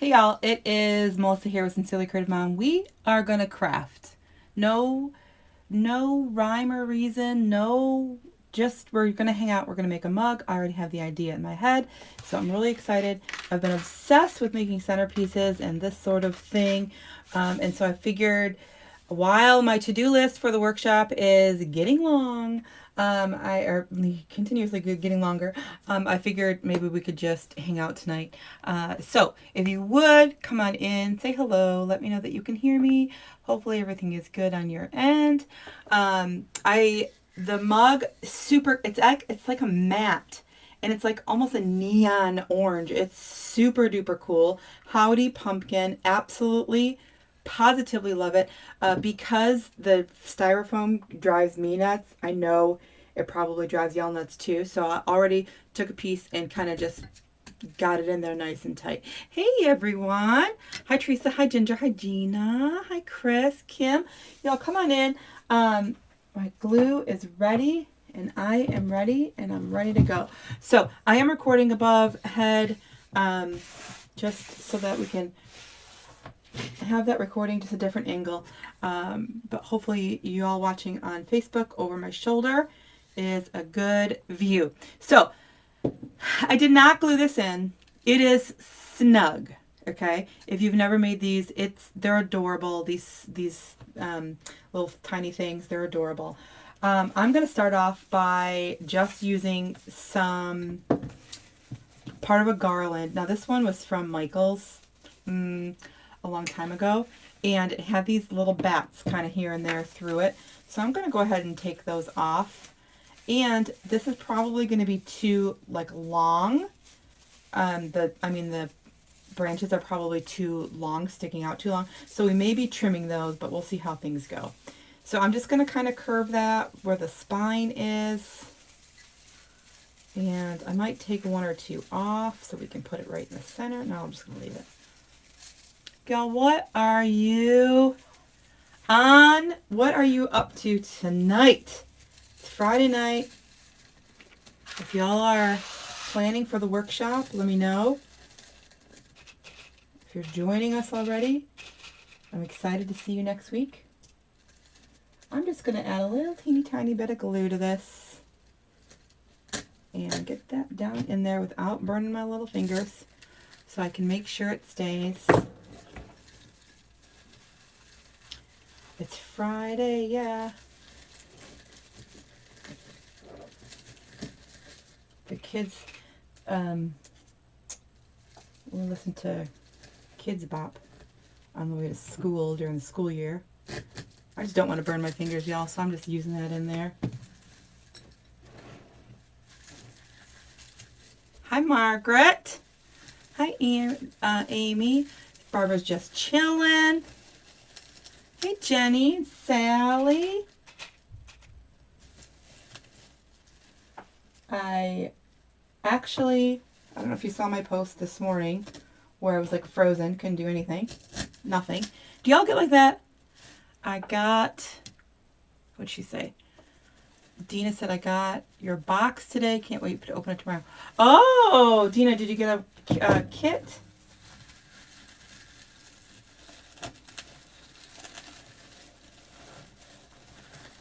Hey y'all, it is Melissa here with Sincerely Creative Mom. We are gonna craft. No, no rhyme or reason. No, just we're gonna hang out. We're gonna make a mug. I already have the idea in my head, so I'm really excited. I've been obsessed with making centerpieces and this sort of thing, and so I figured while my to-do list for the workshop is getting long, I are continuously getting longer. I figured maybe we could just hang out tonight. So if you would come on in, say hello, let me know that you can hear me. Hopefully everything is good on your end. The mug super. It's like a matte. And it's like almost a neon orange. It's super duper cool. Howdy Pumpkin. Absolutely positively love it. Because the styrofoam drives me nuts, I know it probably drives y'all nuts too. So I already took a piece and kind of just got it in there nice and tight. Hey everyone. Hi Teresa. Hi Ginger. Hi Gina. Hi Chris. Kim. Y'all come on in. My glue is ready and I am ready and I'm ready to go. So I am recording above head just so that we can have that recording just a different angle, but hopefully you all watching on Facebook over my shoulder is a good view. So I did not glue this in. It is snug. Okay, if you've never made these, they're adorable. These little tiny things, they're adorable. I'm going to start off by just using some part of a garland. Now this one was from Michael's a long time ago, and it had these little bats kind of here and there through it. So I'm going to go ahead and take those off. And this is probably going to be too long. The branches are probably too long, sticking out too long. So we may be trimming those, but we'll see how things go. So I'm just going to kind of curve that where the spine is. And I might take one or two off so we can put it right in the center. No, I'm just going to leave it. Y'all, what are you up to tonight? It's Friday night. If y'all are planning for the workshop, let me know. If you're joining us already, I'm excited to see you next week. I'm just going to add a little teeny tiny bit of glue to this and get that down in there without burning my little fingers so I can make sure it stays. It's Friday, yeah. The kids, we listen to Kids Bop on the way to school during the school year. I just don't want to burn my fingers, y'all, so I'm just using that in there. Hi, Margaret. Hi, Amy. Barbara's just chilling. Hey, Jenny, Sally. I don't know if you saw my post this morning where I was like frozen, couldn't do anything, nothing. Do y'all get like that? What'd she say? Dina said, I got your box today. Can't wait to open it tomorrow. Oh, Dina, did you get a kit?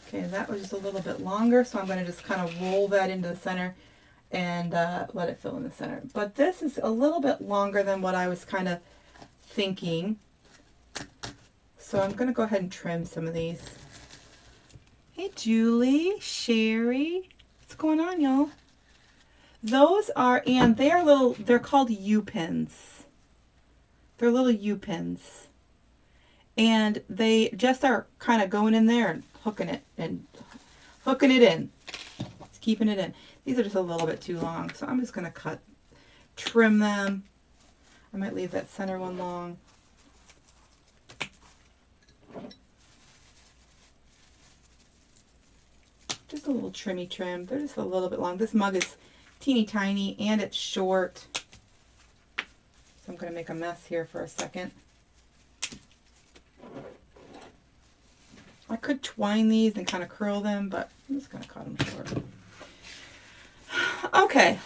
Okay, that was just a little bit longer, so I'm going to just kind of roll that into the center and let it fill in the center. But this is a little bit longer than what I was kind of thinking. So I'm going to go ahead and trim some of these. Hey, Julie, Sherry. What's going on, y'all? Those are, and they're called U-pins. They're little U-pins. And they just are kind of going in there and hooking it in. It's keeping it in. These are just a little bit too long, so I'm just going to trim them. I might leave that center one long. Just a little trimmy trim. They're just a little bit long. This mug is teeny tiny and it's short. So I'm going to make a mess here for a second. I could twine these and kind of curl them, but I'm just going to cut them short. Okay.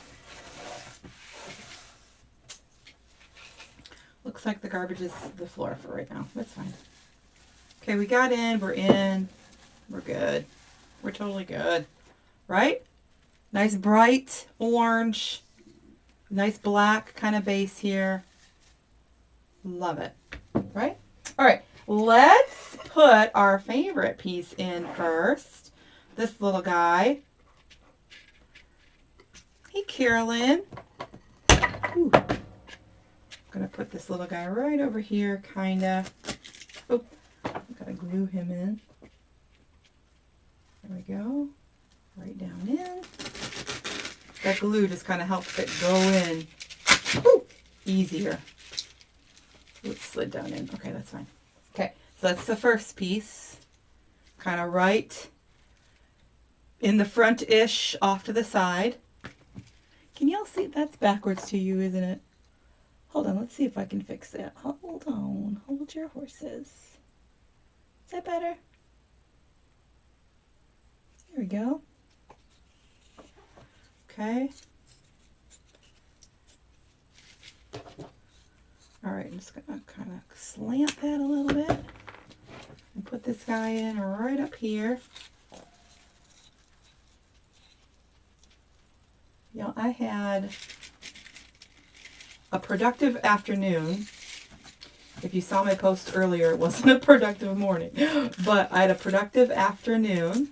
Looks like the garbage is the floor for right now. That's fine. Okay, we got in. We're in. We're good. We're totally good. Right? Nice bright orange. Nice black kind of base here. Love it. Right? All right. Let's put our favorite piece in first. This little guy. Hey, Carolyn. Ooh. I'm going to put this little guy right over here, kind of. Oh, I've got to glue him in. There we go. Right down in. That glue just kind of helps it go in. Ooh, easier. Ooh, it slid down in. Okay, that's fine. Okay, so that's the first piece. Kind of right in the front-ish, off to the side. Can y'all see? That's backwards to you, isn't it? Hold on, let's see if I can fix that. Hold on. Hold your horses. Is that better? Here we go. Okay. All right, I'm just going to kind of slant that a little bit and put this guy in right up here. You know, I had a productive afternoon. If you saw my post earlier, it wasn't a productive morning, but I had a productive afternoon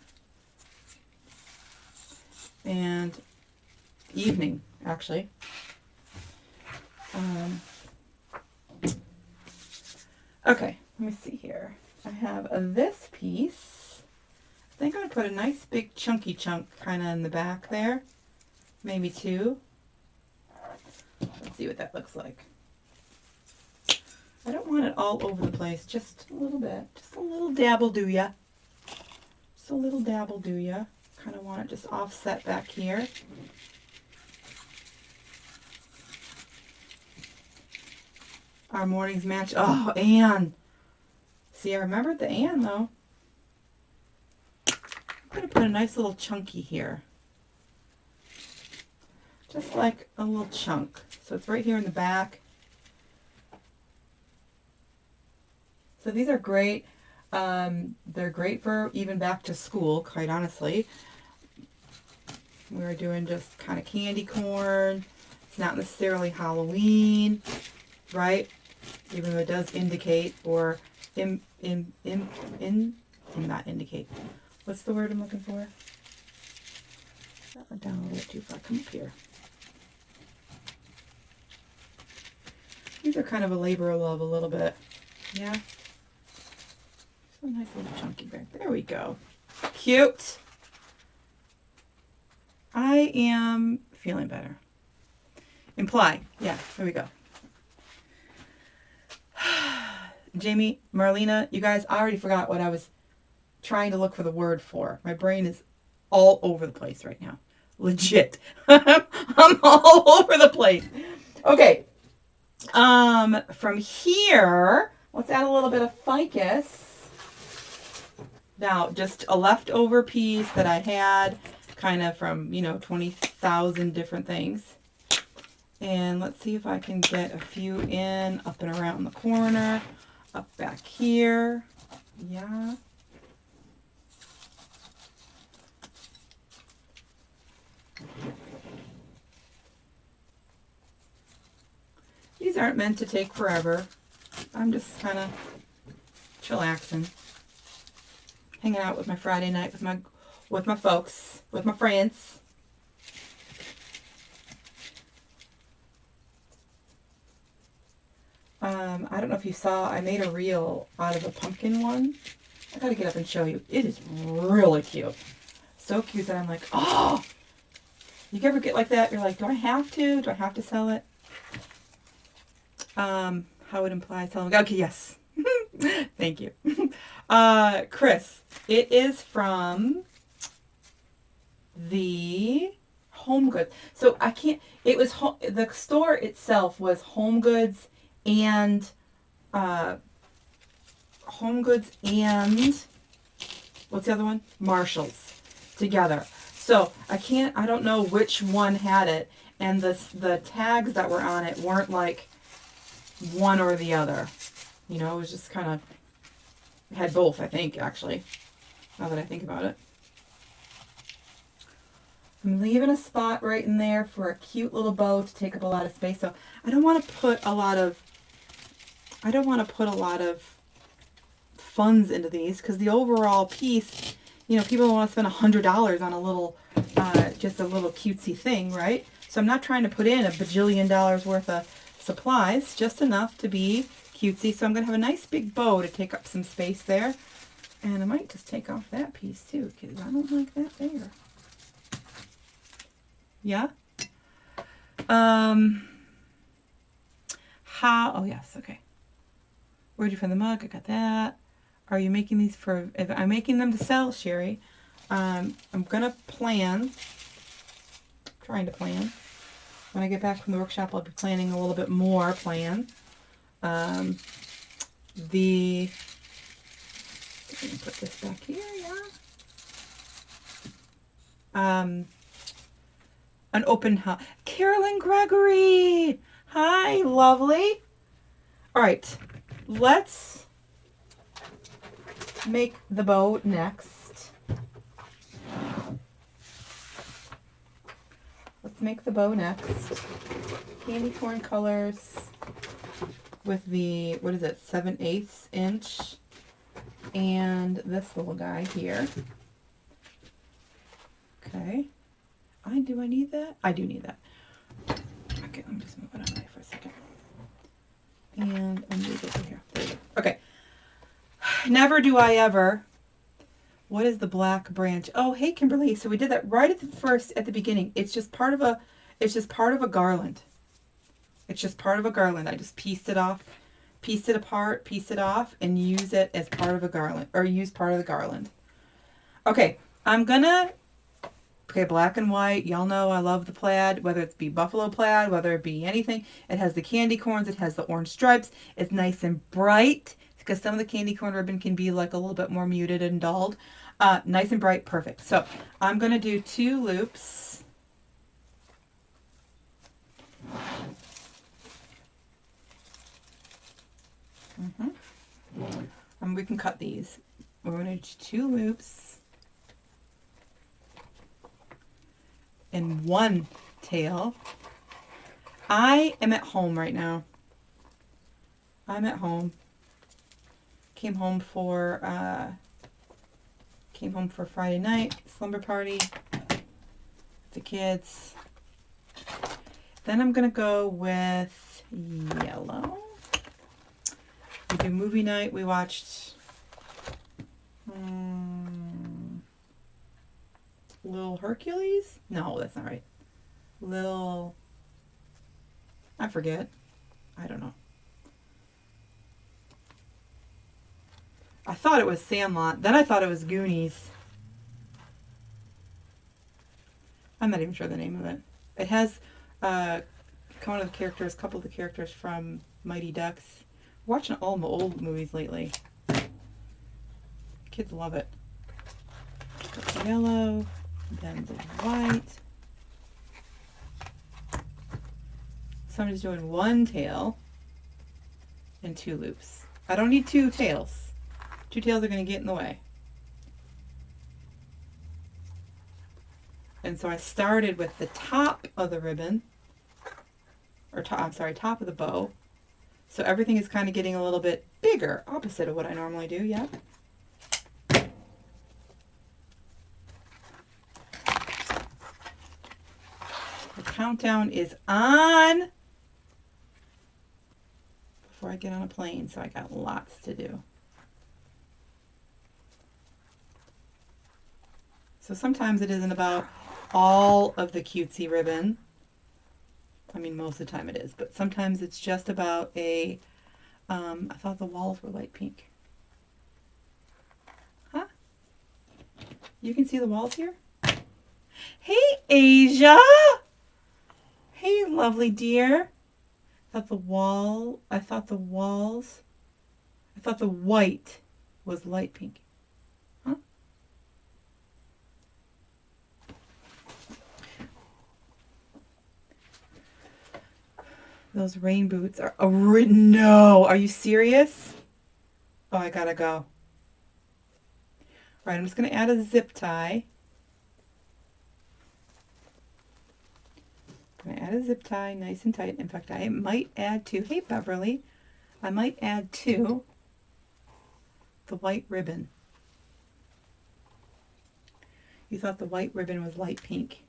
and evening, actually. Okay, let me see here. I have this piece. I think I'm going to put a nice big chunky chunk kind of in the back there. Maybe two. Let's see what that looks like. I don't want it all over the place, just a little bit. Just a little dabble do ya. Just a little dabble do ya. Kind of want it just offset back here. Our mornings match. Oh, Anne. See, I remembered the Anne, though. I'm going to put a nice little chunky here. Just like a little chunk. So it's right here in the back. So these are great. They're great for even back to school, quite honestly. We're doing just kind of candy corn. It's not necessarily Halloween, right? Even though it does indicate, or not indicate. What's the word I'm looking for? That went down a little bit too far. Come up here. These are kind of a labor of love a little bit. Yeah. So nice little chunky back. There we go. Cute. I am feeling better. Imply. Yeah, there we go. Jamie, Marlena, you guys, I already forgot what I was trying to look for the word for. My brain is all over the place right now. Legit. I'm all over the place. Okay. From here, let's add a little bit of ficus. Now, just a leftover piece that I had kind of from, 20,000 different things. And let's see if I can get a few in, up and around the corner, up back here. Yeah. These aren't meant to take forever. I'm just kind of chillaxing. Hanging out with my Friday night with my folks, with my friends. I don't know if you saw, I made a reel out of a pumpkin one. I gotta get up and show you. It is really cute. So cute that I'm like, oh! You ever get like that? You're like, do I have to? Do I have to sell it? How it implies selling. Okay, yes. Thank you. Chris, it is from the Home Goods. So I can't, it was, the store itself was Home Goods and, what's the other one? Marshall's together. So I don't know which one had it. And the tags that were on it weren't like one or the other. You know, it was just kind of, had both, I think, actually, now that I think about it. I'm leaving a spot right in there for a cute little bow to take up a lot of space. So I don't want to put a lot of, funds into these, because the overall piece, you know, people want to spend $100 on a little, just a little cutesy thing, right? So I'm not trying to put in a bajillion dollars worth of supplies, just enough to be cutesy. So I'm going to have a nice big bow to take up some space there. And I might just take off that piece too, because I don't like that there. Yeah? Oh yes, okay. Where'd you find the mug? I got that. Are you making these for, if I'm making them to sell, Sherry, I'm gonna plan, trying to plan. When I get back from the workshop, I'll be planning a little bit more plan. Let me put this back here, yeah. An open house. Carolyn Gregory! Hi, lovely. All right, let's make the bow next. Let's make the bow next. Candy corn colors with the, what is it, 7/8 inch. And this little guy here. Okay. Do I need that? I do need that. Okay, let me just move it out of the way for a second. And I'll move it over here. There we go. Okay. Never do I ever. What is the black branch? Oh, hey, Kimberly. So we did that right at the beginning. It's just part of a garland. It's just part of a garland. I just pieced it off, pieced it apart, pieced it off, and use it as part of a garland, or use part of the garland. Okay, okay, black and white. Y'all know I love the plaid, whether it be buffalo plaid, whether it be anything. It has the candy corns. It has the orange stripes. It's nice and bright, because some of the candy corn ribbon can be like a little bit more muted and dulled. Nice and bright, perfect. So I'm going to do 2 loops. And we can cut these. We're going to do 2 loops. And 1 tail. I am at home right now. I'm at home. Came home for Friday night slumber party with the kids. Then I'm gonna go with yellow. We do movie night. We watched Little Hercules? No, that's not right. I forget. I don't know. I thought it was Sandlot. Then I thought it was Goonies. I'm not even sure the name of it. It has a couple of the characters from Mighty Ducks. We're watching all the old movies lately. Kids love it. Got the yellow, then the white. So I'm just doing 1 tail and 2 loops. I don't need 2 tails. 2 tails are going to get in the way. And so I started with the top of the ribbon, or top of the bow. So everything is kind of getting a little bit bigger, opposite of what I normally do, yeah. The countdown is on before I get on a plane, so I got lots to do. So sometimes it isn't about all of the cutesy ribbon. I mean, most of the time it is, but sometimes it's just about I thought the walls were light pink. Huh? You can see the walls here? Hey, Asia! Hey, lovely dear. I thought the white was light pink. Huh? Those rain boots are, no, are you serious? Oh, I gotta go. All right, I'm just gonna add a zip tie. I'm gonna add a zip tie nice and tight. In fact, I might add two, hey Beverly, I might add two, the white ribbon. You thought the white ribbon was light pink.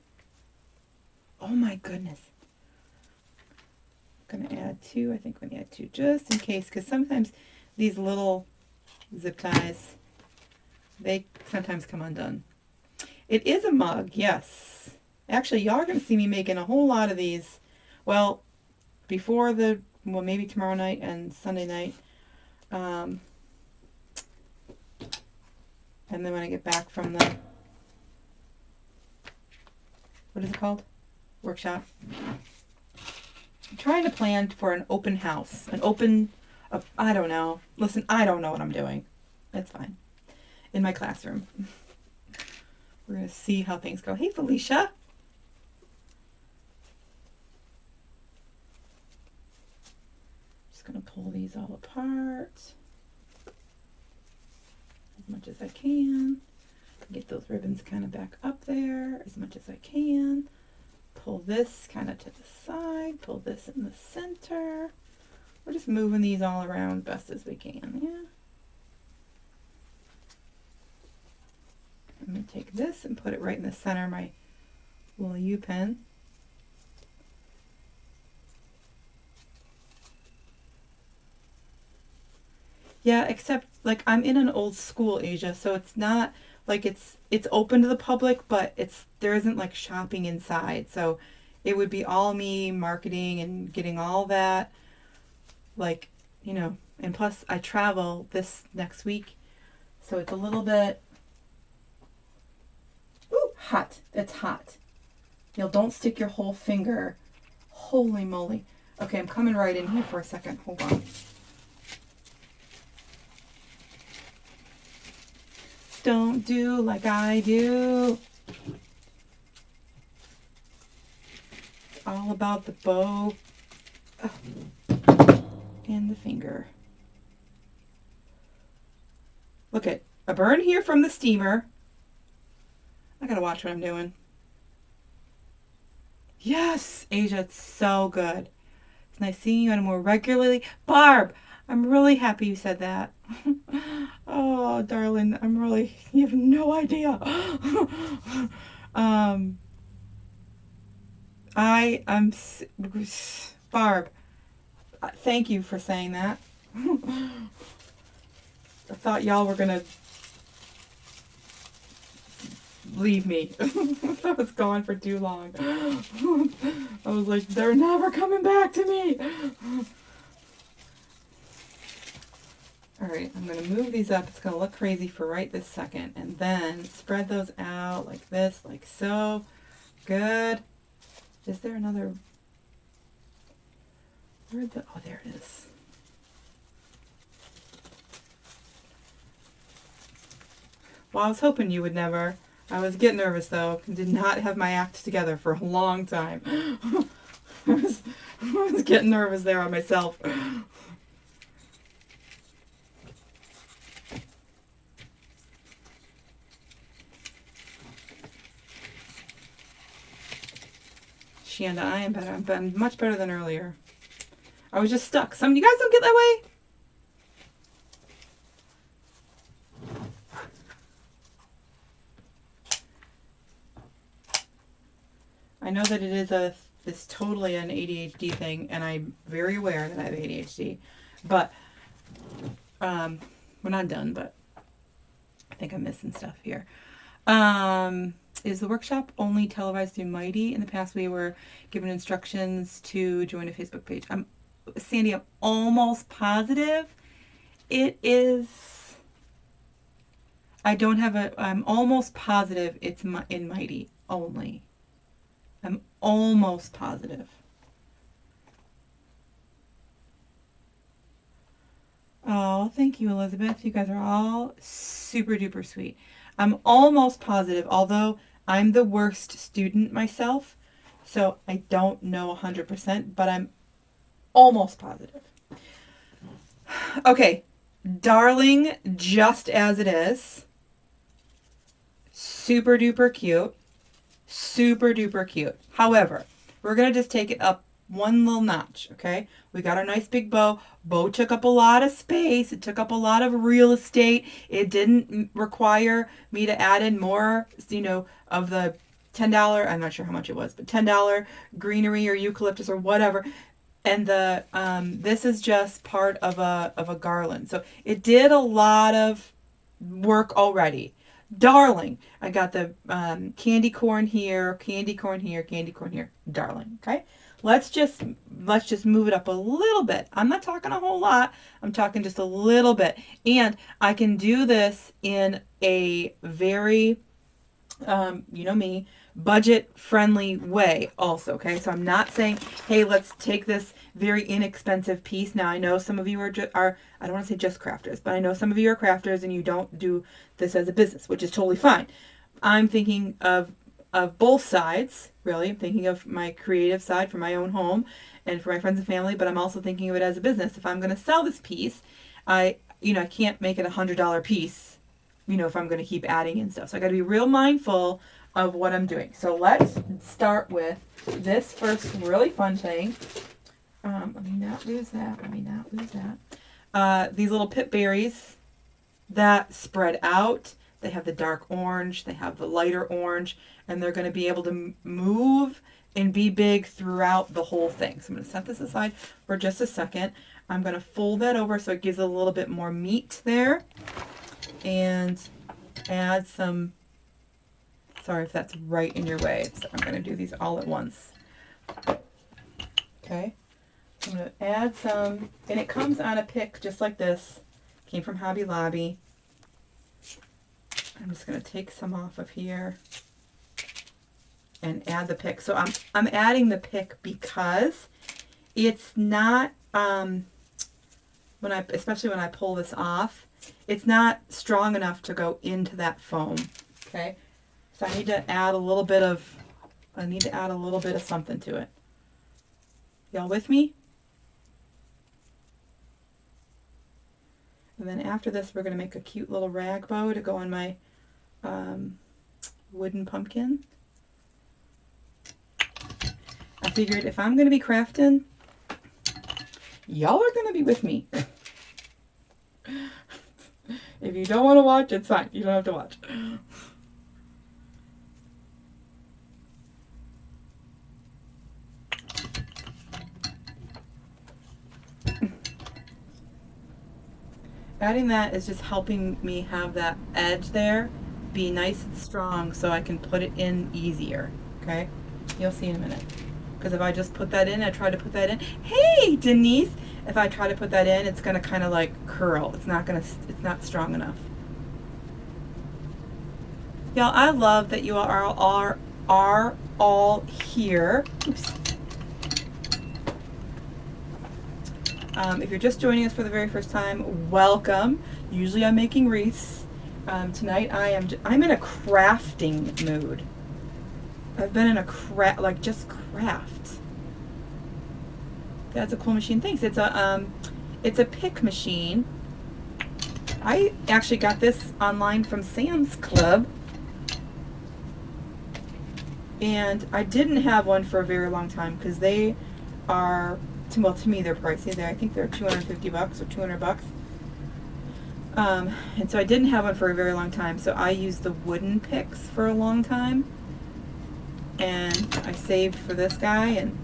Oh my goodness. I'm gonna add two, I think I'm gonna add two just in case, because sometimes these little zip ties, they sometimes come undone. It is a mug, yes. Actually, y'all are going to see me making a whole lot of these. Well, before maybe tomorrow night and Sunday night. And then when I get back from the, what is it called? Workshop. I'm trying to plan for an open house. I don't know. Listen, I don't know what I'm doing. It's fine. In my classroom. We're going to see how things go. Hey, Felicia. Just going to pull these all apart as much as I can. Get those ribbons kind of back up there as much as I can. Pull this kind of to the side. Pull this in the center. We're just moving these all around best as we can. Yeah. I'm going to take this and put it right in the center of my little U pen. Yeah, except like I'm in an old school, Asia, so it's not like it's open to the public, but there isn't like shopping inside. So it would be all me marketing and getting all that, like, you know, and plus I travel this next week, so it's a little bit hot. It's hot. You know, don't stick your whole finger. Holy moly. Okay, I'm coming right in here for a second. Hold on. Don't do like I do. It's all about the bow and the finger. Look at a burn here from the steamer. I gotta watch what I'm doing. Yes, Asia, it's so good. It's nice seeing you on more regularly. Barb, I'm really happy you said that. Oh, darling, you have no idea. Barb, thank you for saying that. I thought y'all were gonna leave me. I was gone for too long. I was like, they're never coming back to me. Alright, I'm going to move these up. It's going to look crazy for right this second. And then spread those out like this, like so. Good. Is there another? Oh, there it is. Well, I was hoping you would never. I was getting nervous though. Did not have my act together for a long time. I was getting nervous there on myself. Shanda, I am better. I'm much better than earlier. I was just stuck. Some of you guys don't get that way. I know that it's totally an ADHD thing, and I'm very aware that I have ADHD. But we're not done. But I think I'm missing stuff here. Is the workshop only televised through Mighty? In the past, we were given instructions to join a Facebook page. Sandy, I'm almost positive it is. I'm almost positive it's in Mighty only. I'm almost positive. Oh, thank you, Elizabeth. You guys are all super duper sweet. I'm almost positive, although I'm the worst student myself, so I don't know 100%, but I'm Almost positive. Okay, darling, just as it is. Super duper cute. Super duper cute. However, we're going to just take it up one little notch, okay? We got our nice big bow. Bow took up a lot of space. It took up a lot of real estate. It didn't require me to add in more, of the $10, I'm not sure how much it was, but $10 greenery or eucalyptus or whatever. And the this is just part of a garland. So it did a lot of work already. Darling. I got the candy corn here, candy corn here, candy corn here. Darling. Okay? Let's just move it up a little bit. I'm not talking a whole lot. I'm talking just a little bit. And I can do this in a very, you know me, budget-friendly way also, okay? So I'm not saying, hey, let's take this very inexpensive piece. Now, I know some of you are I don't want to say just crafters, but I know some of you are crafters and you don't do this as a business, which is totally fine. I'm thinking of both sides, really. I'm thinking of my creative side for my own home and for my friends and family, but I'm also thinking of it as a business. If I'm going to sell this piece, I can't make it $100 piece, if I'm going to keep adding in stuff. So I got to be real mindful of what I'm doing. So let's start with this first really fun thing. Let me not lose that. These little pip berries that spread out. They have the dark orange, they have the lighter orange, and they're going to be able to move and be big throughout the whole thing. So I'm going to set this aside for just a second. I'm going to fold that over so it gives it a little bit more meat there. And add some, sorry if that's right in your way. So I'm going to do these all at once. Okay. I'm going to add some, and it comes on a pick just like this. Came from Hobby Lobby. I'm just going to take some off of here and add the pick. So I'm adding the pick because it's not, especially when I pull this off, it's not strong enough to go into that foam. Okay. So I need to add a little bit of something to it. Y'all with me? And then after this, we're going to make a cute little rag bow to go on my wooden pumpkin. I figured if I'm going to be crafting, y'all are going to be with me. If you don't want to watch, it's fine. You don't have to watch. Adding that is just helping me have that edge there be nice and strong so I can put it in easier, okay? You'll see in a minute. Because if I just put that in, I try to put that in. Hey, Denise! If I try to put that in, it's going to kind of like curl. It's not strong enough. Y'all, I love that you are all here. Oops. If you're just joining us for the very first time, welcome. Usually I'm making wreaths. Tonight I'm in a crafting mood. I've been in a just craft. That's a cool machine. Thanks. It's a pick machine. I actually got this online from Sam's Club. And I didn't have one for a very long time because they are, well, to me they're pricey. I think they're $250 or $200. And so I didn't have one for a very long time. So I used the wooden picks for a long time. And I saved for this guy, and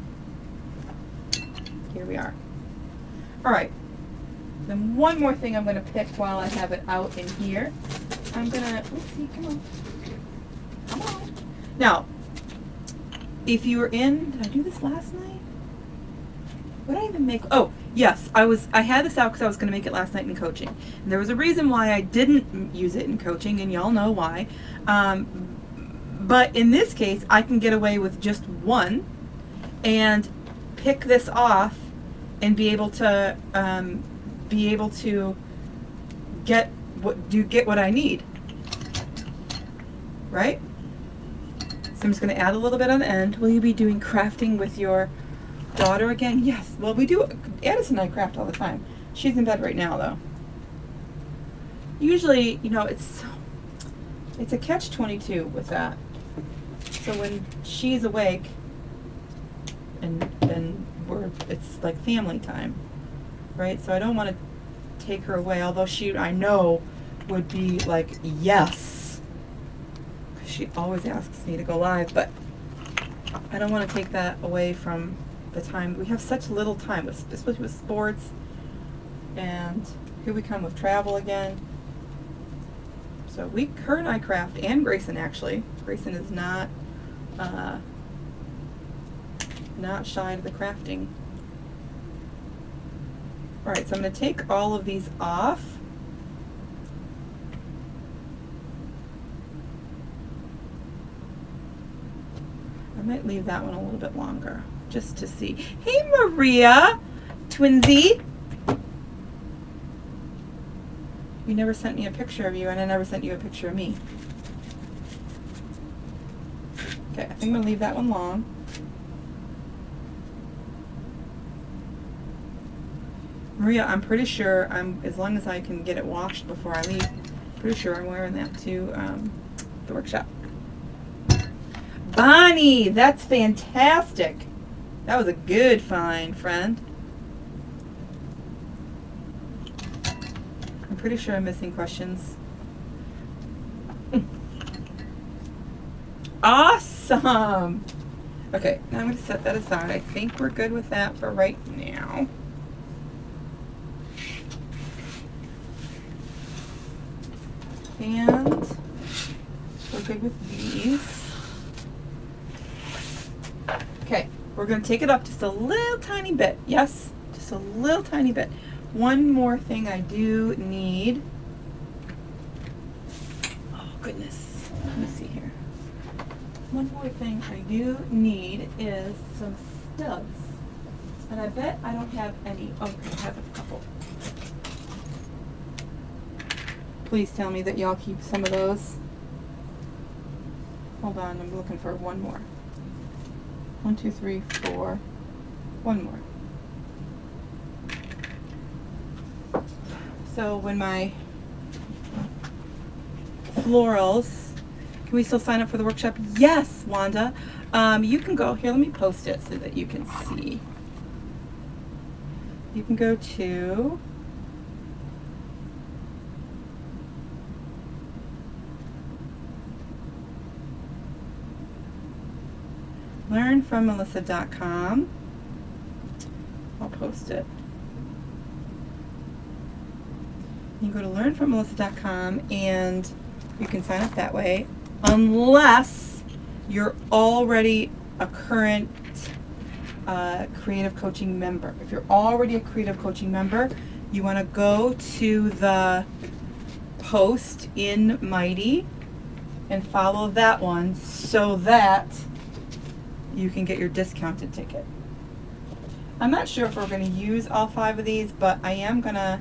here we are. All right. Then one more thing I'm going to pick while I have it out in here. I'm going to, oopsie, come on. Come on. Now, if you were in, did I do this last night? What did I even make? Oh, yes, I had this out because I was going to make it last night in coaching. And there was a reason why I didn't use it in coaching, and y'all know why. But in this case, I can get away with just one and pick this off and be able to get what I need, right? So I'm just going to add a little bit on the end. Will you be doing crafting with your Daughter again? Yes. Well, we do. Addison and I craft all the time. She's in bed right now, though. Usually, you know, it's a catch-22 with that. So when she's awake, and then it's like family time, right? So I don't want to take her away, although I know would be like, yes, because she always asks me to go live, but I don't want to take that away from the time. We have such little time, especially with sports, and here we come with travel again. So her and I craft, and Grayson actually. Grayson is not shy of the crafting. All right, so I'm going to take all of these off. I might leave that one a little bit longer, just to see. Hey, Maria, twinsy. You never sent me a picture of you, and I never sent you a picture of me. Okay, I think I'm going to leave that one long. Maria, I'm pretty sure, as long as I can get it washed before I leave, pretty sure I'm wearing that to the workshop. Bonnie, that's fantastic. That was a good find, friend. I'm pretty sure I'm missing questions. Awesome. Okay, now I'm going to set that aside. I think we're good with that for right now. And we're good with these. Okay, we're going to take it up just a little tiny bit. Yes, just a little tiny bit. One more thing I do need. Oh, goodness. Let me see here. One more thing I do need is some stubs. And I bet I don't have any. Oh, I have a couple. Please tell me that y'all keep some of those. Hold on, I'm looking for one more. 1, 2, 3, 4. One more. So when my florals, can we still sign up for the workshop? Yes, Wanda. You can go, here, let me post it so that you can see. You can go to learnfrommelissa.com. I'll post it. You can go to learnfrommelissa.com and you can sign up that way, unless you're already a current creative coaching member. If you're already a creative coaching member, you want to go to the post in Mighty and follow that one so that you can get your discounted ticket. I'm not sure if we're going to use all 5 of these, but I am going to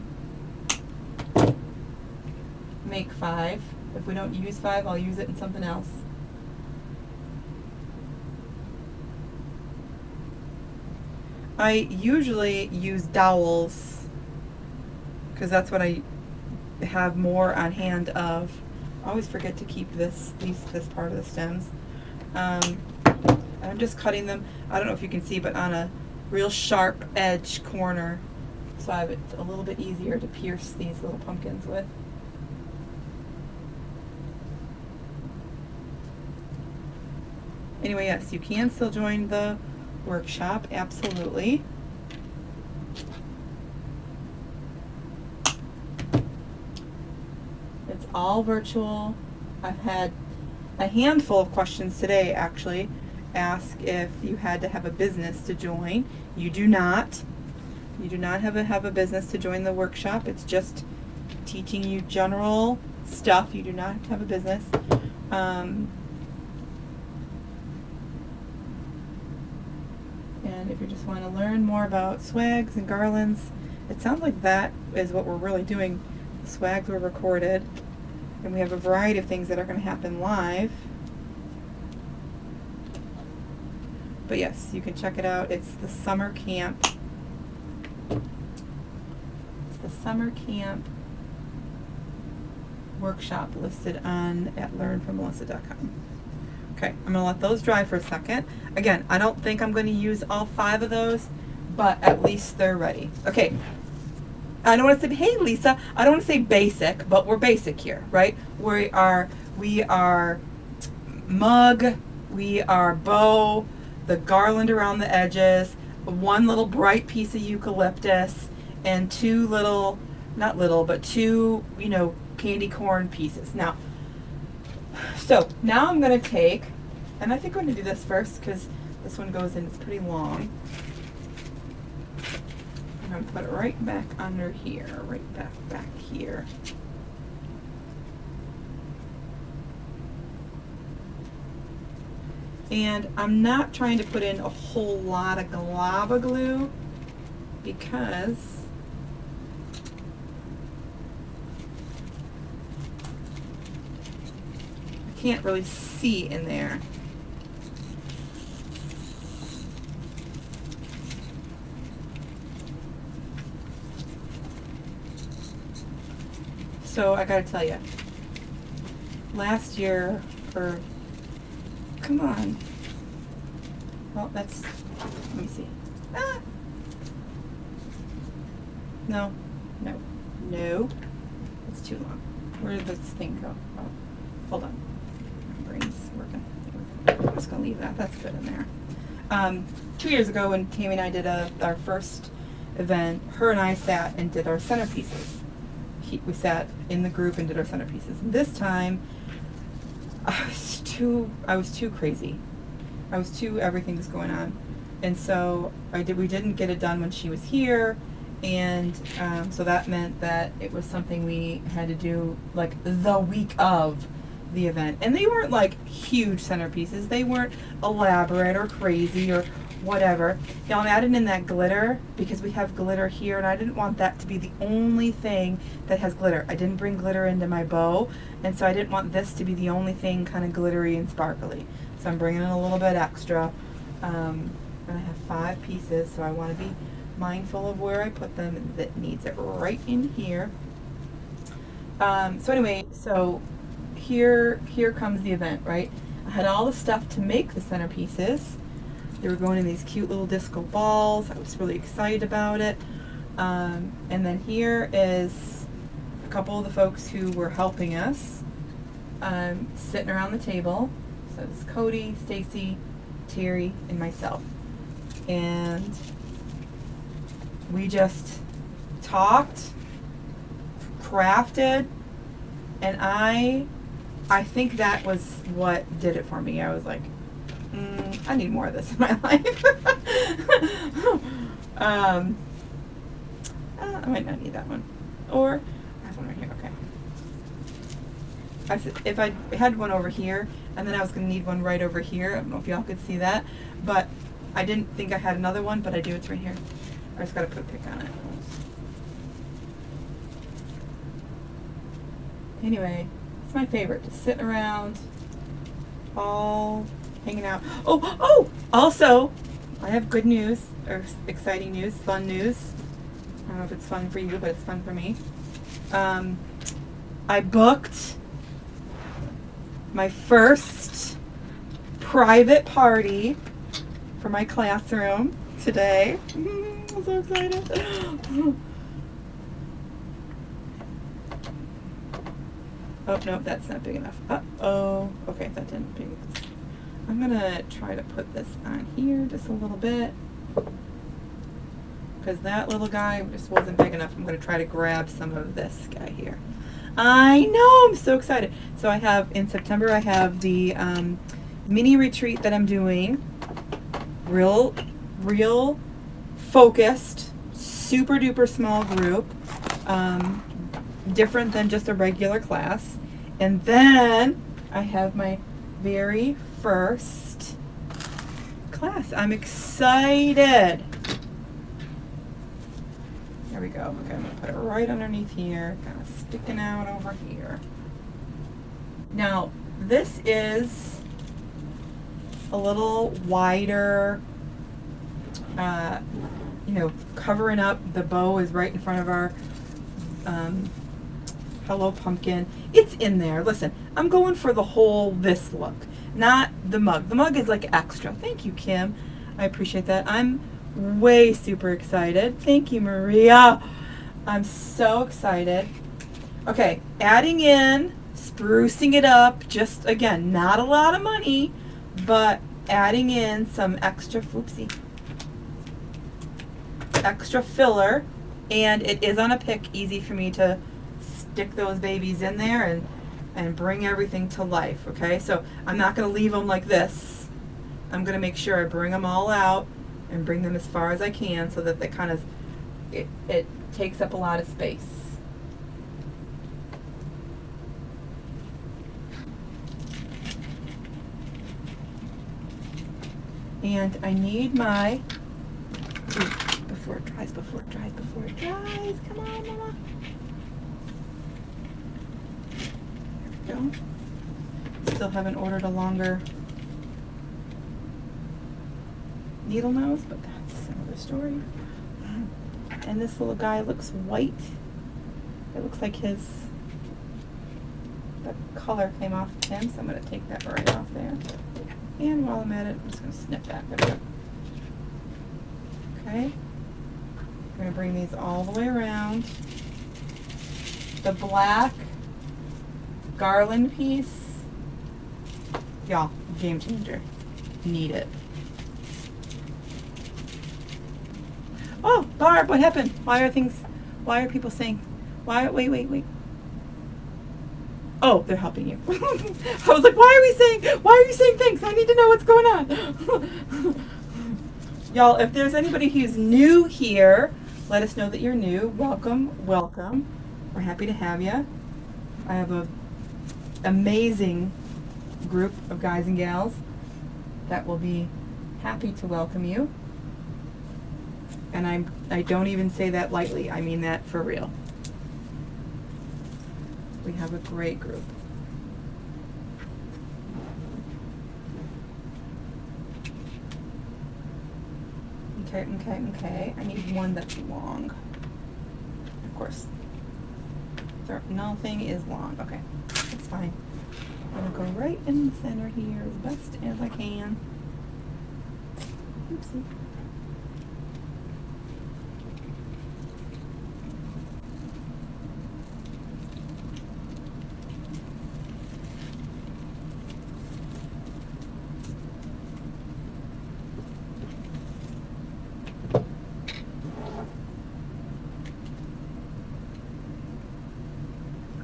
make 5. If we don't use 5, I'll use it in something else. I usually use dowels because that's what I have more on hand of. I always forget to keep this part of the stems. I'm just cutting them, I don't know if you can see, but on a real sharp edge corner, so I have it a little bit easier to pierce these little pumpkins with. Anyway, yes, you can still join the workshop, absolutely. It's all virtual. I've had a handful of questions today, actually. Ask if you had to have a business to join. You do not. You do not have a business to join the workshop. It's just teaching you general stuff. You do not have to have a business. And if you just want to learn more about swags and garlands, it sounds like that is what we're really doing. The swags were recorded, and we have a variety of things that are going to happen live. But yes, you can check it out. It's the summer camp. It's the summer camp workshop listed on at learnfrommelissa.com. Okay, I'm going to let those dry for a second. Again, I don't think I'm going to use all 5 of those, but at least they're ready. Okay, I don't want to say, hey Lisa, I don't want to say basic, but we're basic here, right? We are mug, we are bow, the garland around the edges, 1 little bright piece of eucalyptus, and 2 little, not little, but 2, you know, candy corn pieces. Now, so now I'm going to take, and I think I'm going to do this first because this one goes in, it's pretty long. I'm going to put it right back under here, right back here. And I'm not trying to put in a whole lot of glava glue because I can't really see in there. So I gotta tell you, last year, or come on. Well, that's, let me see. Ah. No, it's too long. Where did this thing go? Oh, hold on. My brain's working. I'm just gonna leave that. That's good in there. 2 years ago, when Tammy and I did our first event, her and I sat and did our centerpieces. We sat in the group and did our centerpieces. And this time, I was too crazy. Everything was going on. And so we didn't get it done when she was here. And so that meant that it was something we had to do like the week of the event. And they weren't like huge centerpieces. They weren't elaborate or crazy or whatever. Now I'm adding in that glitter because we have glitter here, and I didn't want that to be the only thing that has glitter. I didn't bring glitter into my bow, and so I didn't want this to be the only thing kind of glittery and sparkly. So I'm bringing in a little bit extra. And I have 5 pieces, so I want to be mindful of where I put them. That needs it right in here. So anyway, so here comes the event, right? I had all the stuff to make the centerpieces. They were going in these cute little disco balls. I was really excited about it. And then here is a couple of the folks who were helping us sitting around the table. So it's Cody, Stacy, Terry, and myself. And we just talked, crafted, and I think that was what did it for me. I was like, I need more of this in my life. I might not need that one. Or, I have one right here, okay. If I had one over here, and then I was going to need one right over here, I don't know if y'all could see that, but I didn't think I had another one, but I do, it's right here. I just got to put a pick on it. Anyway, it's my favorite, just sitting around, all hanging out. Oh, also, I have good news, or exciting news, fun news. I don't know if it's fun for you, but it's fun for me. I booked my first private party for my classroom today. I'm so excited. Oh, no, that's not big enough. Uh-oh. Okay, that didn't big. I'm going to try to put this on here just a little bit, because that little guy just wasn't big enough. I'm going to try to grab some of this guy here. I know, I'm so excited. So I have, in September, I have the mini retreat that I'm doing. Real focused, super duper small group. Different than just a regular class. And then I have my very first class. I'm excited. There we go. Okay, I'm going to put it right underneath here, kind of sticking out over here. Now, this is a little wider, you know, covering up. The bow is right in front of our Hello Pumpkin. It's in there. Listen, I'm going for the whole this look, not the mug. The mug is like extra. Thank you, Kim. I appreciate that. I'm way super excited. Thank you, Maria. I'm so excited. Okay, adding in, sprucing it up, just again, not a lot of money, but adding in some extra, extra filler, and it is on a pick, easy for me to stick those babies in there and bring everything to life, okay? So I'm not going to leave them like this. I'm going to make sure I bring them all out and bring them as far as I can so that they kind of, it takes up a lot of space. And I need my, before it dries, come on, Mama. There we go. Still haven't ordered a longer needle nose, but that's another story. And this little guy looks white. It looks like the color came off of him, so I'm going to take that right off there. And while I'm at it, I'm just going to snip that. There we go. Okay. I'm going to bring these all the way around. The black garland piece, y'all, game changer. Need it. Oh, Barb, what happened? Why are people saying, wait. Oh, they're helping you. I was like, why are you saying things? I need to know what's going on. Y'all, if there's anybody who's new here, let us know that you're new. Welcome. We're happy to have you. I have an amazing group of guys and gals that will be happy to welcome you. And I don't even say that lightly. I mean that for real. We have a great group. Okay. I need one that's long. Of course. Nothing is long. Okay, that's fine. I'm gonna go right in the center here as best as I can. Oopsie.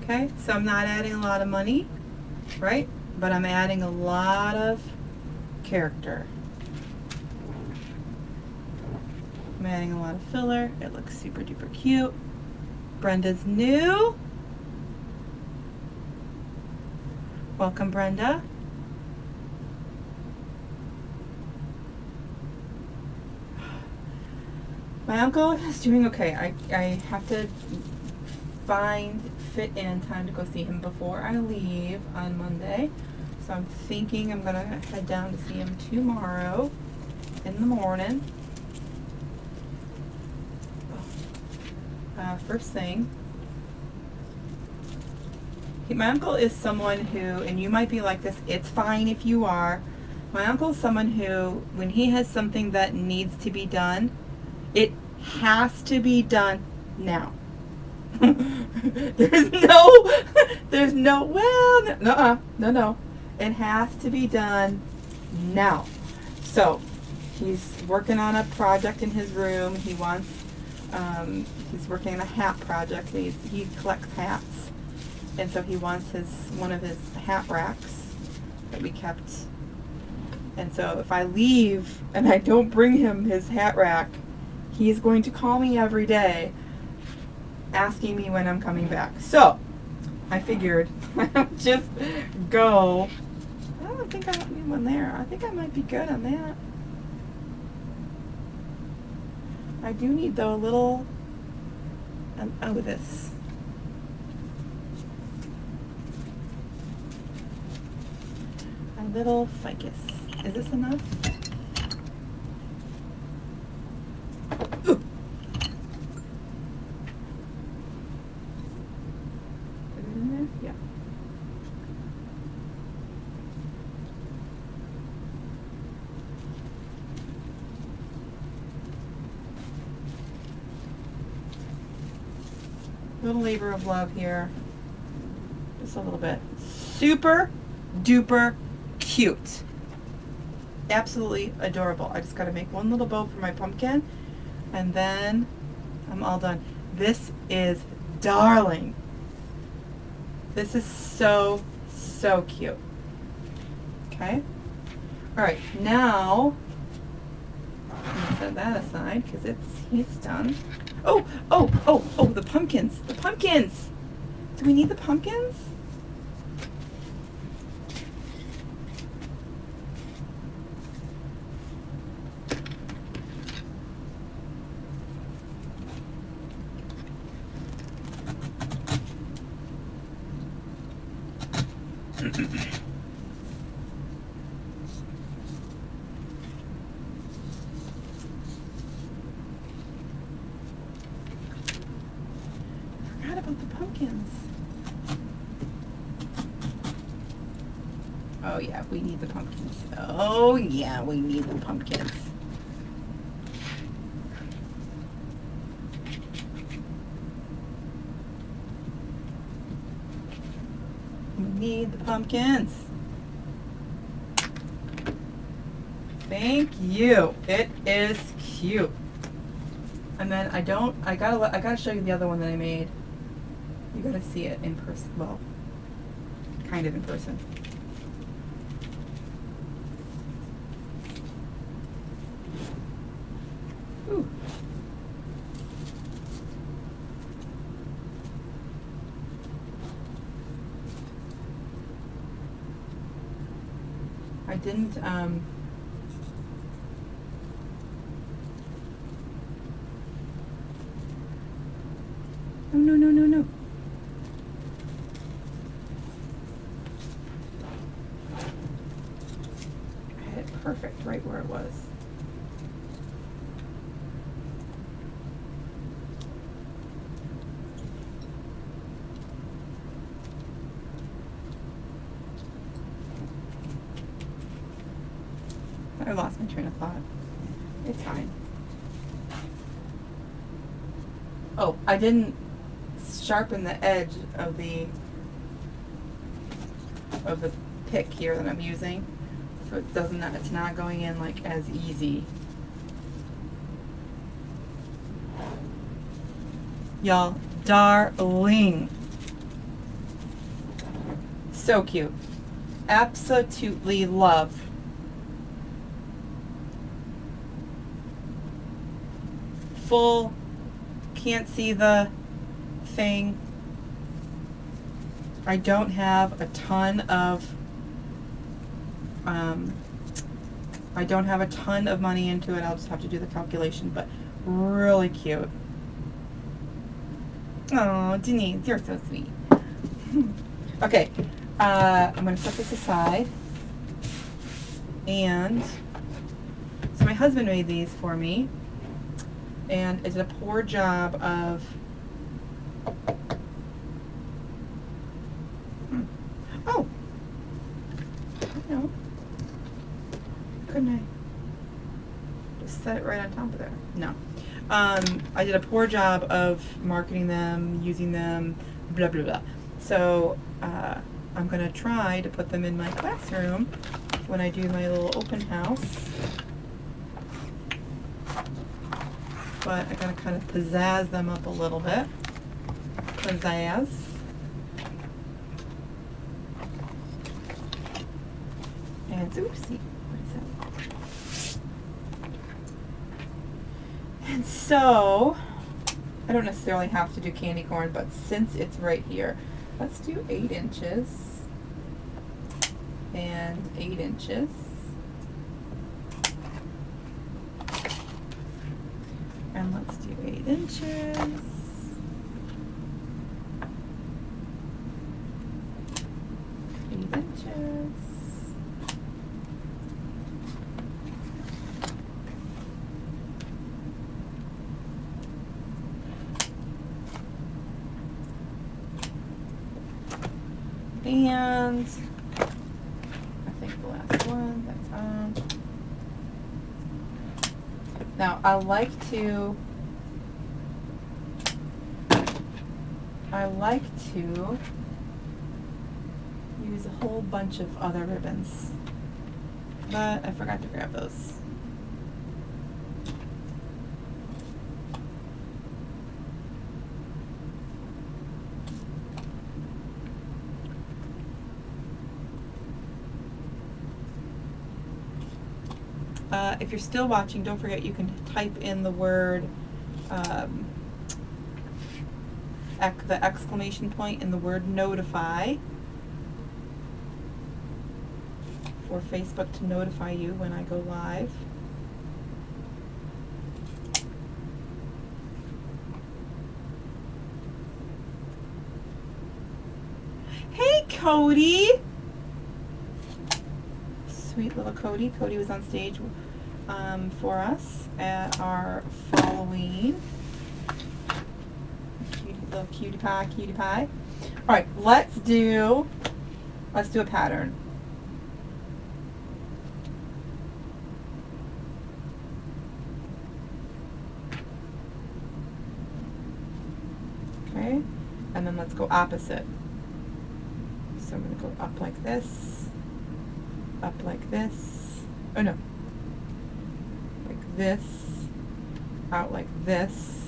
Okay, so I'm not adding a lot of money, right? But I'm adding a lot of character. I'm adding a lot of filler. It looks super duper cute. Brenda's new. Welcome, Brenda. My uncle is doing okay. I have to fit in time to go see him before I leave on Monday. So I'm thinking I'm going to head down to see him tomorrow in the morning. First thing, my uncle is someone who, and you might be like this, it's fine if you are. My uncle is someone who, when he has something that needs to be done, it has to be done now. There's no. It has to be done now. So he's working on a project in his room. He wants, he's working on a hat project. He collects hats, and so he wants one of his hat racks that we kept. And so if I leave and I don't bring him his hat rack, he's going to call me every day asking me when I'm coming back. So I figured I'll just go. I don't think I need one there. I think I might be good on that. I do need though a little this. A little ficus. Is this enough? Ooh. Put it in there? Yeah. Little labor of love here. Just a little bit. Super duper cute. Absolutely adorable. I just got to make one little bow for my pumpkin and then I'm all done. This is darling. This is so, so cute. Okay. All right. Now, I'm going to set that aside because he's done. Oh, the pumpkins. The pumpkins. Do we need the pumpkins? Forgot about the pumpkins. Oh yeah, we need the pumpkins. Oh yeah, we need the pumpkins. We need the pumpkins. Thank you. It is cute. And then I gotta show you the other one that I made. You gotta see it in person. Well, kind of in person. Ooh. I didn't, no. I had it perfect right where it was. I lost my train of thought. It's fine. Oh, I didn't sharpen the edge of the pick here that I'm using, so it's not going in like as easy. Y'all, darling. So cute. Absolutely love. Full, can't see the thing. I don't have a ton of money into it. I'll just have to do the calculation, but really cute. Oh, Denise, you're so sweet. Okay, I'm going to set this aside. And so my husband made these for me, and it did a poor job of oh, no, couldn't I just set it right on top of there? No. I did a poor job of marketing them, using them, blah, blah, blah. So I'm going to try to put them in my classroom when I do my little open house. But I gotta kind of pizzazz them up a little bit. Pizzazz. And oopsie, what is that? And so, I don't necessarily have to do candy corn, but since it's right here, let's do 8 inches and 8 inches. And let's do 8 inches. 8 inches. And I think the last one, that's on. Now, I like to use a whole bunch of other ribbons, but I forgot to grab those. If you're still watching, don't forget you can type in the word, the exclamation point in the word notify for Facebook to notify you when I go live. Hey, Cody! Sweet little Cody. Cody was on stage for us at our Halloween. Little cutie pie, cutie pie. All right, let's do a pattern. Okay, and then let's go opposite. So I'm going to go up like this, up like this. Oh no, like this, out like this.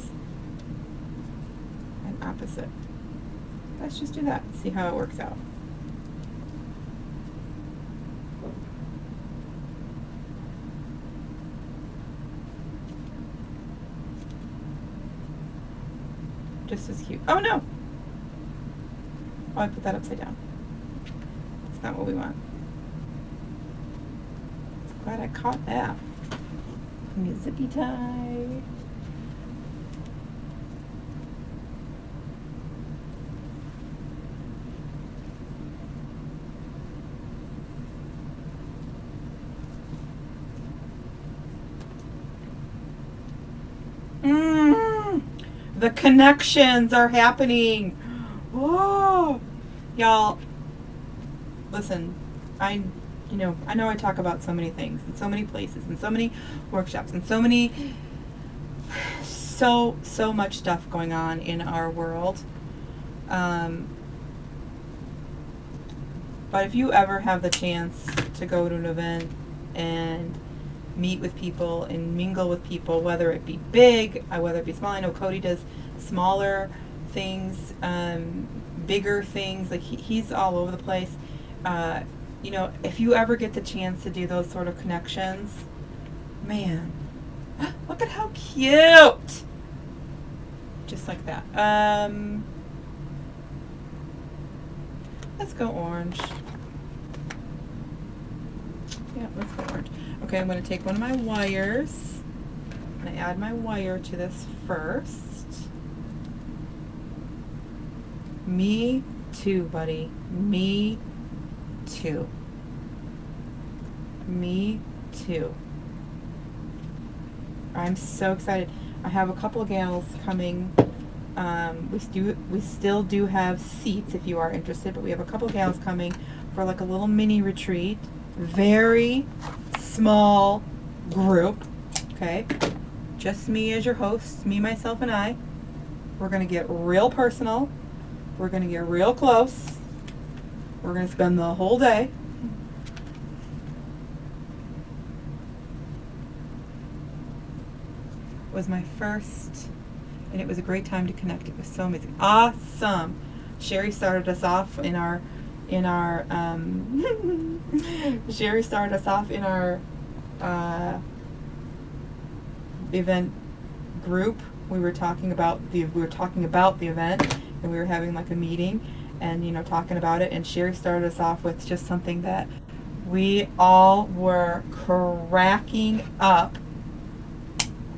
Opposite. Let's just do that and see how it works out. Just as cute. Oh no! Oh, I put that upside down. That's not what we want. Glad I caught that. Give me a zippy tie. The connections are happening. Oh, y'all, listen, I know I talk about so many things and so many places and so many workshops and so much stuff going on in our world. But if you ever have the chance to go to an event and meet with people and mingle with people, whether it be big, whether it be small. I know Cody does smaller things, bigger things, like he's all over the place. If you ever get the chance to do those sort of connections, man, look at how cute! Just like that. Let's go orange. Yeah, let's go orange. Okay, I'm going to take one of my wires and I add my wire to this first. Me too, buddy. Me too. Me too. I'm so excited. I have a couple of gals coming. We still do have seats if you are interested, but we have a couple of gals coming for like a little mini retreat. Very small group, okay? Just me as your host, me, myself, and I. We're going to get real personal. We're going to get real close. We're going to spend the whole day. It was my first, and it was a great time to connect. It was so amazing. Awesome. Sherry started us off in our Sherry started us off in our event group. We were talking about the event, and we were having like a meeting, and talking about it. And Sherry started us off with just something that we all were cracking up.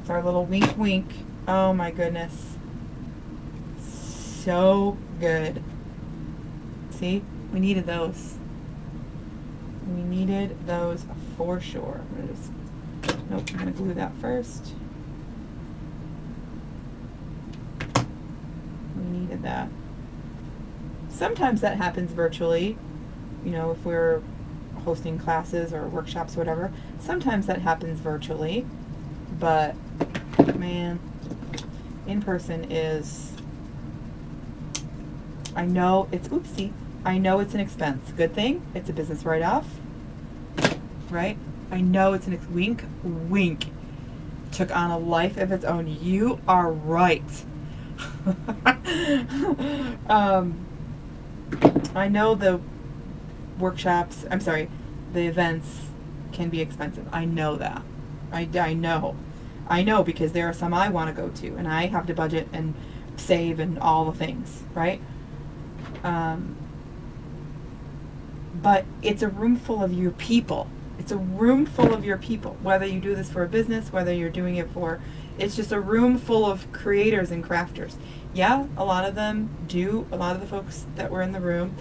It's our little wink, wink. Oh my goodness, so good. See? We needed those. We needed those for sure. I'm going to glue that first. We needed that. Sometimes that happens virtually, if we're hosting classes or workshops or whatever. Sometimes that happens virtually, but man, in person is, I know it's an expense. Good thing it's a business write-off, right? I know it's an wink. Took on a life of its own. You are right. I know the events can be expensive. I know that. I know because there are some I want to go to, and I have to budget and save and all the things, right? But it's a room full of your people. It's a room full of your people. Whether you do this for a business, whether you're doing it for, it's just a room full of creators and crafters. Yeah, a lot of the folks that were in the room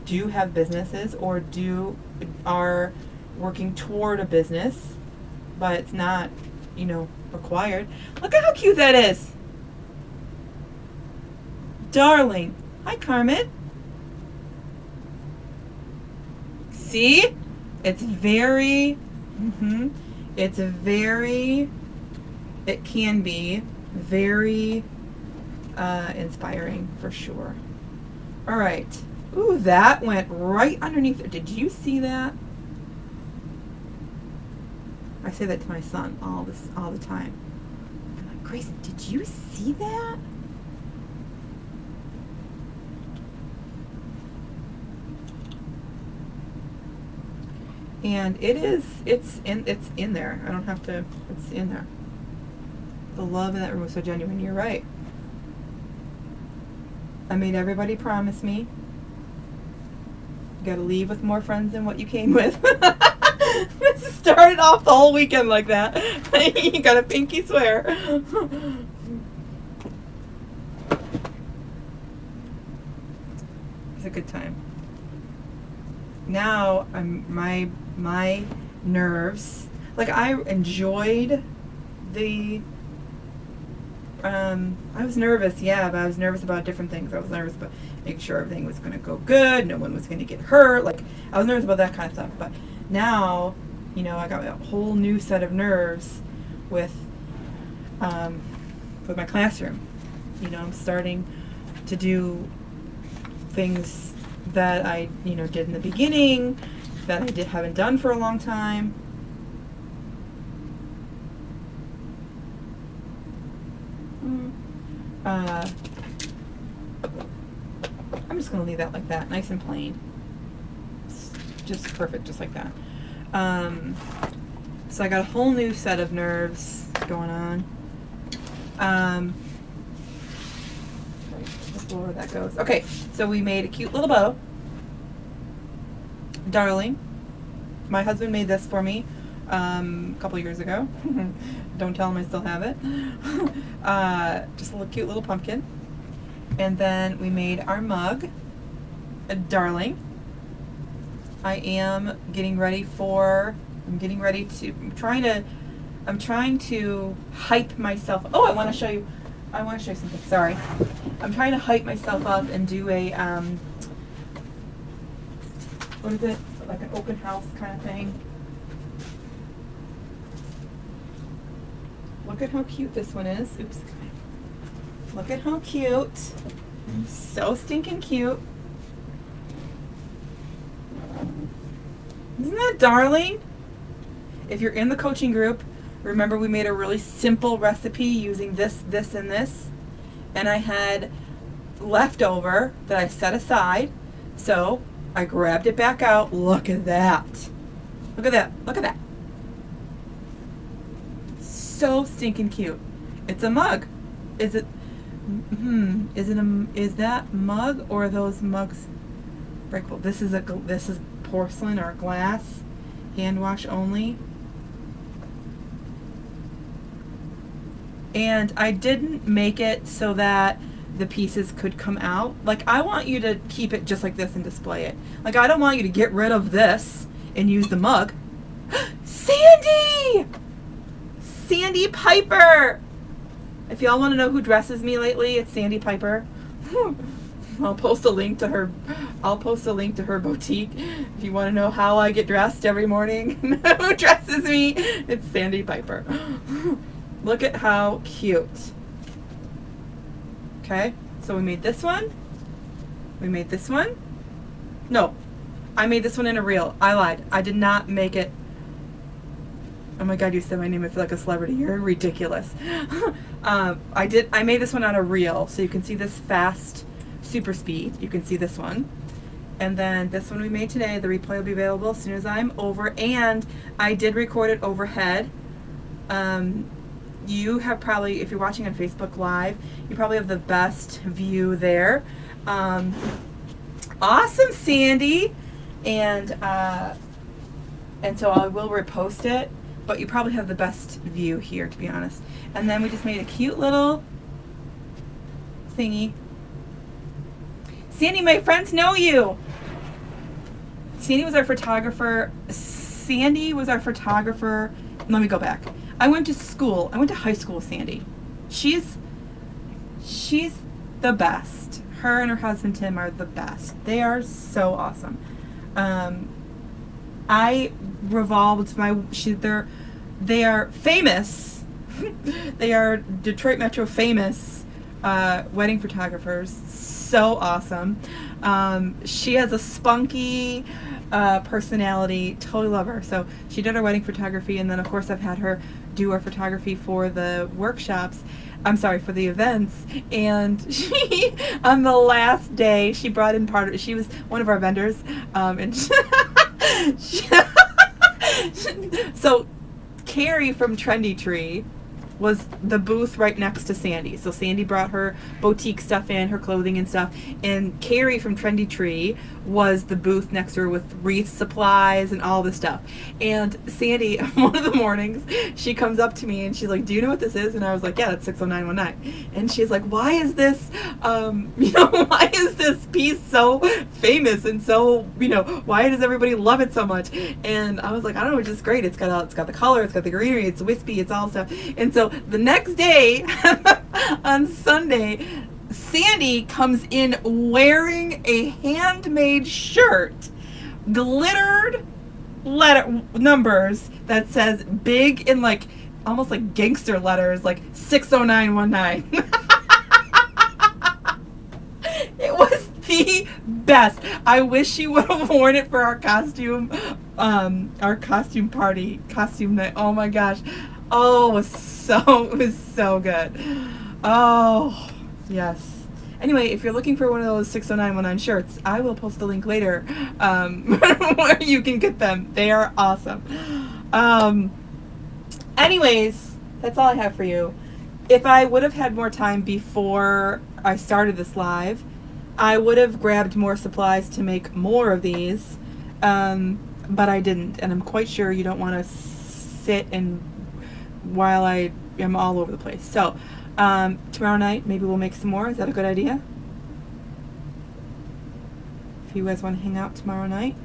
do have businesses or are working toward a business, but it's not, required. Look at how cute that is. Darling. Hi, Carmen. See? It's very, it can be very inspiring for sure. All right. Ooh, that went right underneath it. Did you see that? I say that to my son all the time. I'm like, Grayson, did you see that? And it's in there. I don't have to, it's in there. The love in that room was so genuine. You're right. I made everybody promise me. You gotta leave with more friends than what you came with. This started off the whole weekend like that. You got a pinky swear. It's a good time. Now my nerves, like I enjoyed the I was nervous, yeah, but I was nervous about different things. I was nervous about making sure everything was going to go good, no one was going to get hurt. Like I was nervous about that kind of stuff. But now, I got a whole new set of nerves with my classroom. I'm starting to do things that I, did in the beginning, that I haven't done for a long time. I'm just going to leave that like that, nice and plain. It's just perfect, just like that. So I got a whole new set of nerves going on. Let's lower that goes. Okay, so we made a cute little bow. Darling. My husband made this for me a couple years ago. Don't tell him I still have it. Just a little cute little pumpkin. And then we made our mug. Darling. I'm trying to hype myself. Oh, I want to show you something. Sorry. I'm trying to hype myself up and do a, what is it? Like an open house kind of thing. Look at how cute this one is. Oops. Look at how cute. So stinking cute. Isn't that darling? If you're in the coaching group, remember we made a really simple recipe using this, and this. And I had leftover that I set aside. So I grabbed it back out. Look at that. Look at that. Look at that. So stinking cute. It's a mug. Is that mug or are those mugs breakable? This is porcelain or glass, hand wash only. And I didn't make it so that the pieces could come out. Like I want you to keep it just like this and display it. Like I don't want you to get rid of this and use the mug. Sandy! Sandy Piper! If y'all want to know who dresses me lately, it's Sandy Piper. I'll post a link to her boutique if you want to know how I get dressed every morning. Who dresses me? It's Sandy Piper. Look at how cute. Okay, so we made this one. We made this one. No, I made this one in a reel. I lied. I did not make it. Oh my God, you said my name. I feel like a celebrity. You're ridiculous. I made this one on a reel, so you can see this fast, super speed. You can see this one. And then this one we made today, the replay will be available as soon as I'm over. And I did record it overhead. You have probably, if you're watching on Facebook Live, you probably have the best view there. Awesome, Sandy. And so I will repost it. But you probably have the best view here, to be honest. And then we just made a cute little thingy. Sandy, my friends know you. Sandy was our photographer. Sandy was our photographer. Let me go back. I went to school. I went to high school with Sandy. She's the best. Her and her husband Tim are the best. They are so awesome. I revolved they are famous. They are Detroit Metro famous wedding photographers. So awesome. She has a spunky personality. Totally love her. So she did our wedding photography, and then of course I've had her do our photography for the workshops. I'm sorry, for the events. And she, on the last day, she brought in she was one of our vendors, and so Carrie from Trendy Tree was the booth right next to Sandy. So Sandy brought her boutique stuff in, her clothing and stuff, and Carrie from Trendy Tree was the booth next to her with wreath supplies and all this stuff. And Sandy, one of the mornings, she comes up to me and she's like, "Do you know what this is?" And I was like, "Yeah, that's 60919." And she's like, "Why is this, why is this piece so famous and so, why does everybody love it so much?" And I was like, "I don't know, it's just great. It's got the color, it's got the greenery, it's wispy, it's all stuff." And so the next day, on Sunday, Sandy comes in wearing a handmade shirt, glittered numbers that says big in almost like gangster letters, like 60919. It was the best. I wish she would have worn it for our costume night. Oh my gosh. Oh, it was so good. Oh, yes. Anyway, if you're looking for one of those 60919 shirts, I will post a link later where you can get them. They are awesome. Anyways, that's all I have for you. If I would have had more time before I started this live, I would have grabbed more supplies to make more of these, but I didn't. And I'm quite sure you don't want to sit and while I am all over the place. So tomorrow night maybe we'll make some more. Is that a good idea? If you guys want to hang out tomorrow night.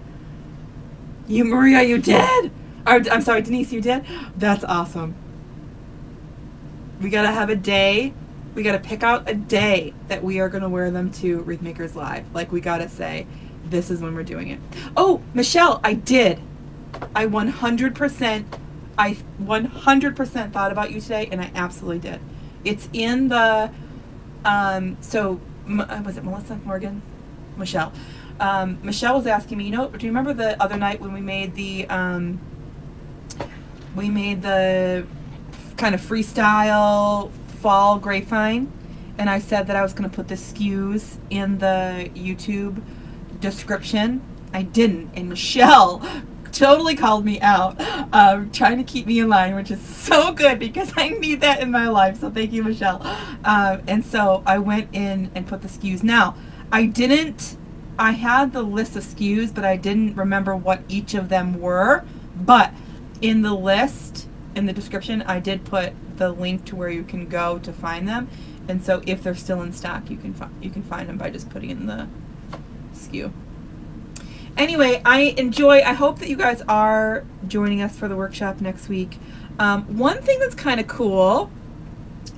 Maria, you did? I'm sorry, Denise, you did? That's awesome. We gotta have a day. We gotta pick out a day that we are gonna wear them to Wreath Makers Live. We gotta say, this is when we're doing it. Oh, Michelle, I did. I 100% thought about you today, and I absolutely did. It's in the, was it Melissa Morgan? Michelle. Michelle was asking me, do you remember the other night when we made the kind of freestyle fall grapevine? And I said that I was going to put the SKUs in the YouTube description. I didn't. And Michelle totally called me out, trying to keep me in line, which is so good because I need that in my life. So thank you, Michelle. And so I went in and put the SKUs. Now, I had the list of SKUs, but I didn't remember what each of them were. But in the list, in the description, I did put the link to where you can go to find them. And so if they're still in stock, you can find them by just putting in the SKU. Anyway, I hope that you guys are joining us for the workshop next week. One thing that's kind of cool,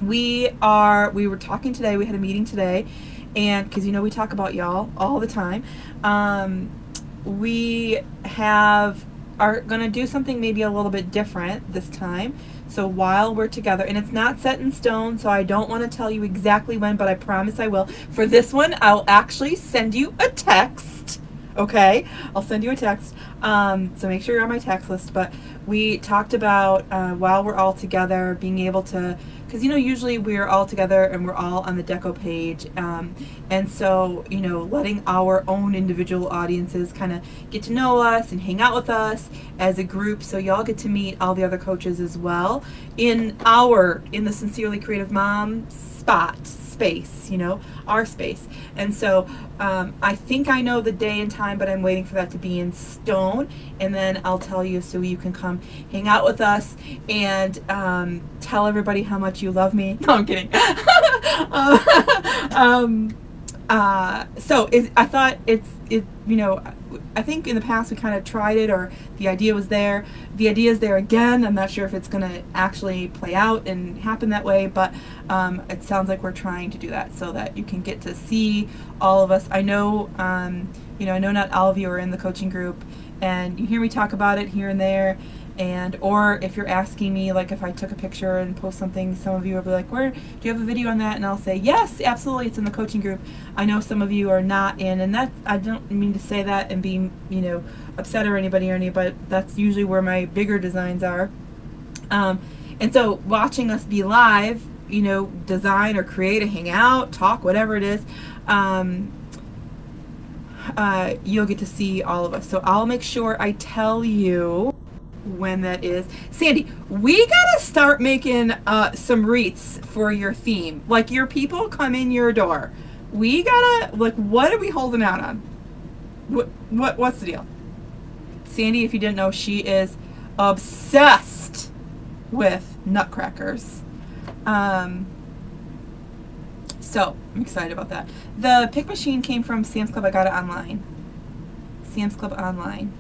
we were talking today, we had a meeting today, And because we talk about y'all all the time, we are going to do something maybe a little bit different this time. So while we're together, and it's not set in stone, so I don't want to tell you exactly when, but I promise I will. For this one, I'll actually send you a text. Okay? I'll send you a text. So make sure you're on my text list. But we talked about while we're all together, being able to, because usually we're all together and we're all on the deco page, and so letting our own individual audiences kind of get to know us and hang out with us as a group, so y'all get to meet all the other coaches as well in the Sincerely Creative Mom space, our space. And so I think I know the day and time, but I'm waiting for that to be in stone, and then I'll tell you so you can come hang out with us and tell everybody how much you love me. No, I'm kidding. I thought I think in the past we kind of tried it, or the idea was there. The idea is there again. I'm not sure if it's going to actually play out and happen that way, but it sounds like we're trying to do that so that you can get to see all of us. I know, I know not all of you are in the coaching group, and you hear me talk about it here and there. Or if you're asking me, like if I took a picture and post something, some of you will be like, "Where do you have a video on that?" And I'll say, "Yes, absolutely, it's in the coaching group." I know some of you are not in, and that I don't mean to say that and be upset or anybody. That's usually where my bigger designs are. And so watching us be live, design or create a hangout, talk, whatever it is, you'll get to see all of us. So I'll make sure I tell you when that is. Sandy, we gotta start making some wreaths for your theme. Like, your people come in your door, we gotta, like, what are we holding out on? What's the deal? Sandy, if you didn't know, she is obsessed with nutcrackers. So I'm excited about that. The pick machine came from Sam's Club. I got it online. Sam's Club online.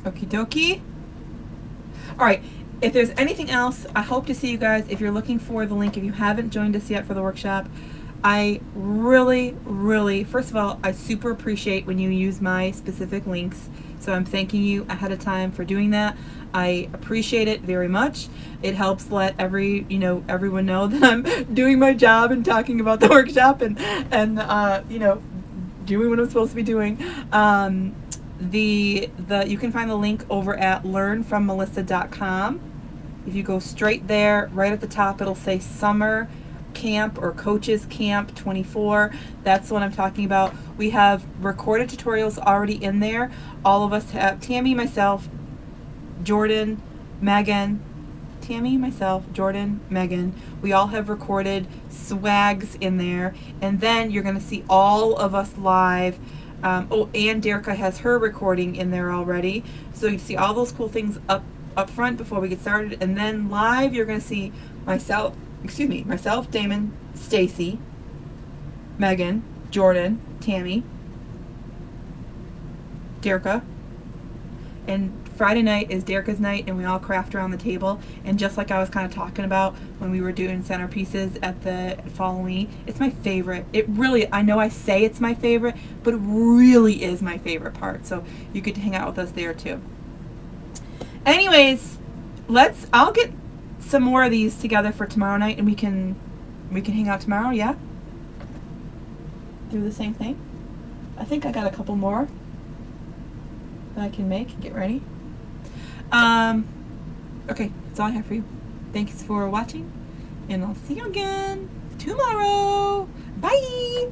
Okie dokie. All right. If there's anything else, I hope to see you guys. If you're looking for the link, if you haven't joined us yet for the workshop, I really, really, first of all, I super appreciate when you use my specific links. So I'm thanking you ahead of time for doing that. I appreciate it very much. It helps let everyone know that I'm doing my job and talking about the workshop and doing what I'm supposed to be doing. You can find the link over at learnfrommelissa.com. If you go straight there, right at the top, it'll say Summer Camp or Coaches Camp 24. That's what I'm talking about. We have recorded tutorials already in there. All of us have, Tammy, myself, Jordan, Megan, we all have recorded swags in there. And then you're going to see all of us live. And Derica has her recording in there already. So you see all those cool things up front before we get started. And then live, you're going to see myself, Damon, Stacy, Megan, Jordan, Tammy, Derica. And Friday night is Derica's night, and we all craft around the table. And just like I was kind of talking about when we were doing centerpieces at the Halloween, it's my favorite. It really, I know I say it's my favorite, but it really is my favorite part. So you get to hang out with us there too. Anyways, I'll get some more of these together for tomorrow night, and we can hang out tomorrow. Yeah, do the same thing. I think I got a couple more that I can make. Get ready. Okay, that's all I have for you. Thanks for watching, and I'll see you again tomorrow. Bye.